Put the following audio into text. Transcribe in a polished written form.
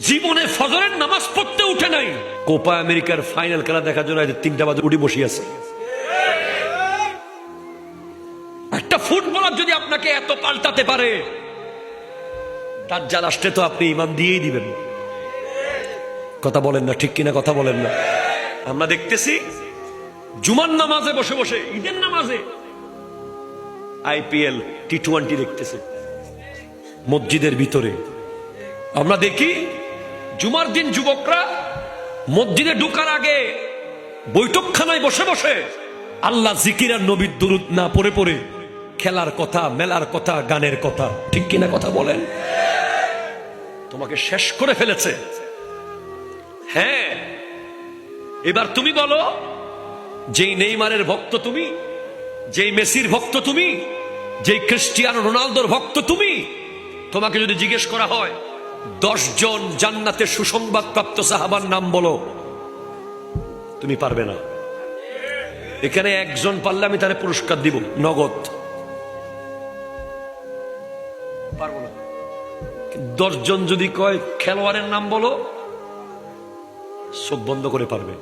জীবনে ফজরের নামাজ পড়তে উঠে নাই, কোপা আমেরিকার ফাইনাল খেলা দেখার জন্য 3টা বাজে উঠে বসে আছে। একটা ফুটবলার যদি আপনাকে এত পাল্টাতে পারে, দাজ্জাল আসলে তো আপনি ঈমান দিয়েই দিবেন। কথা বলেন না, ঠিক কিনা কথা বলেন না? আমরা দেখতেছি জুমার নামাজে বসে বসে, ঈদের নামাজে IPL T20 দেখতেছে মসজিদের ভিতরে। আমরা দেখি জুমার দিন যুবকরা মসজিদে ঢুকার আগে বৈঠকখানায় বসে বসে আল্লাহ জিকির আর নবীর দুরূদ না পড়ে পড়ে খেলার কথা, মেলার কথা, গানের কথা। ঠিক কিনা কথা বলেন? তোমাকে শেষ করে ফেলেছে। হ্যাঁ, এবার তুমি বলো, যেই নেইমারের ভক্ত তুমি, যেই মেসির ভক্ত তুমি, যেই ক্রিস্টিয়ানো রোনালদোর ভক্ত তুমি, তোমাকে যদি জিজ্ঞেস করা হয় 10 জন জান্নাতের সুসংবাদ প্রাপ্ত সাহাবার নাম বলো, তুমি পারবে না। এখানে একজন পারলে আমি তারে পুরস্কার দিব নগদ, পারবো না। 10 জন যদি কয় খেলোয়াড়ের নাম বলো, চোখ বন্ধ করে পারবে।